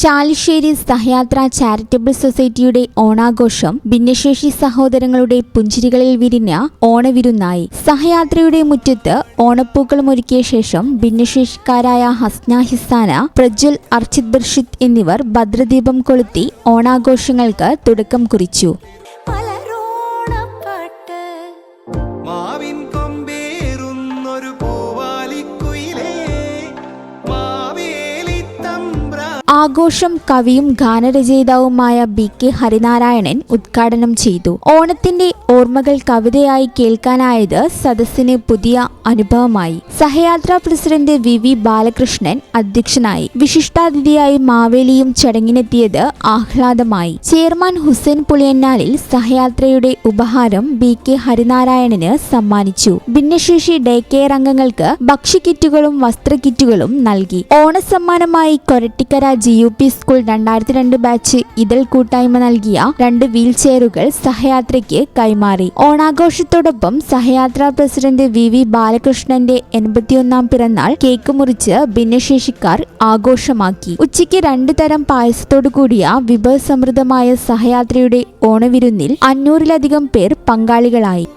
Chalissery സഹയാത്ര charitable സൊസൈറ്റിയുടെ ഓണാഘോഷം ഭിന്നശേഷി സഹോദരങ്ങളുടെ പുഞ്ചിരികളിൽ വിരിഞ്ഞ ഓണവിരുന്നായി. സഹയാത്രയുടെ മുറ്റത്ത് ഓണപ്പൂക്കളമൊരുക്കിയ ശേഷം ഭിന്നശേഷിക്കാരായ ഹസ്ന ഹിസാന, പ്രജ്വൽ, അർച്ചിത് ബർഷിത് എന്നിവർ ഭദ്രദീപം കൊളുത്തി ഓണാഘോഷങ്ങൾക്ക് തുടക്കം കുറിച്ചു. ആഘോഷം കവിയും ഗാനരചയിതാവുമായ BK ഹരിനാരായണൻ ഉദ്ഘാടനം ചെയ്തു. ഓണത്തിന്റെ ഓർമ്മകൾ കവിതയായി കേൾക്കാനായത് സദസ്സിന് പുതിയ അനുഭവമായി. സഹയാത്രാ പ്രസിഡന്റ് VV ബാലകൃഷ്ണൻ അധ്യക്ഷനായി. വിശിഷ്ടാതിഥിയായി മാവേലിയും ചടങ്ങിനെത്തിയത് ആഹ്ലാദമായി. ചെയർമാൻ ഹുസൈൻ പുളിയന്നാലിൽ സഹയാത്രയുടെ ഉപഹാരം BK ഹരിനാരായണന് സമ്മാനിച്ചു. ഭിന്നശേഷി ഡേ കെയർ അംഗങ്ങൾക്ക് ഭക്ഷ്യക്കിറ്റുകളും വസ്ത്രക്കിറ്റുകളും നൽകി. ഓണസമ്മാനമായി കൊരട്ടിക്കര GUP സ്കൂൾ 2002 ബാച്ച് ഇതൾ കൂട്ടായ്മ നൽകിയ 2 വീൽ ചെയറുകൾ സഹയാത്രയ്ക്ക് കൈമാറി. ഓണാഘോഷത്തോടൊപ്പം സഹയാത്രാ പ്രസിഡന്റ് VV ബാലകൃഷ്ണന്റെ 81ാം പിറന്നാൾ കേക്ക് മുറിച്ച് ഭിന്നശേഷിക്കാർ ആഘോഷമാക്കി. ഉച്ചയ്ക്ക് 2 തരം പായസത്തോടു കൂടിയ വിഭവസമൃദ്ധമായ സഹയാത്രയുടെ ഓണവിരുന്നിൽ 500-ലധികം പേർ പങ്കാളികളായി.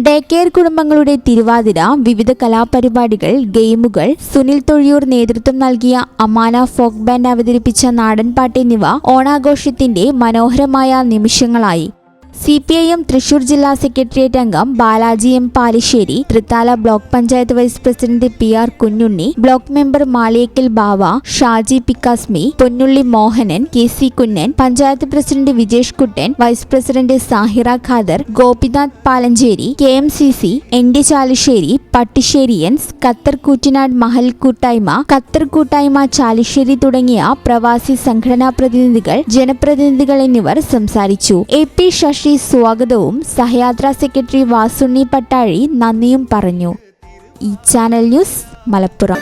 ഡേ കെയർ കുടുംബങ്ങളുടെ തിരുവാതിര, വിവിധ കലാപരിപാടികൾ, ഗെയിമുകൾ, സുനിൽ തൊഴിയൂർ നേതൃത്വം നൽകിയ അമാന ഫോക്ക് ബാൻഡ് അവതരിപ്പിച്ച നാടൻപാട്ട് എന്നിവ ഓണാഘോഷത്തിന്റെ മനോഹരമായ നിമിഷങ്ങളായി. CPIM തൃശൂർ ജില്ലാ സെക്രട്ടേറിയറ്റ് അംഗം Balaji M Palissery, Thrithala block panchayat vice president PR Kunhunni, block member Maliyekkal Bava, Shaji പിക്കാസ്മി, Ponnulli Mohanan, KC Kunnan, panchayat president Vijesh Kuttan, vice president Sahira Khader, Gopinath Palanchery, KMCC, ND Chalissery, പട്ടിശ്ശേരിയൻസ്, ഖത്തർ കൂറ്റനാട് മഹൽ കൂട്ടായ്മ, ഖത്തർ കൂട്ടായ്മ ചാലിശ്ശേരി തുടങ്ങിയ പ്രവാസി സംഘടനാ പ്രതിനിധികൾ, ജനപ്രതിനിധികൾ എന്നിവർ സംസാരിച്ചു. AP ശശി സ്വാഗതവും സഹയാത്രാ സെക്രട്ടറി വാസുണ്ണി പട്ടാഴി നന്ദിയും പറഞ്ഞു. ഈ ചാനൽ ന്യൂസ്, മലപ്പുറം.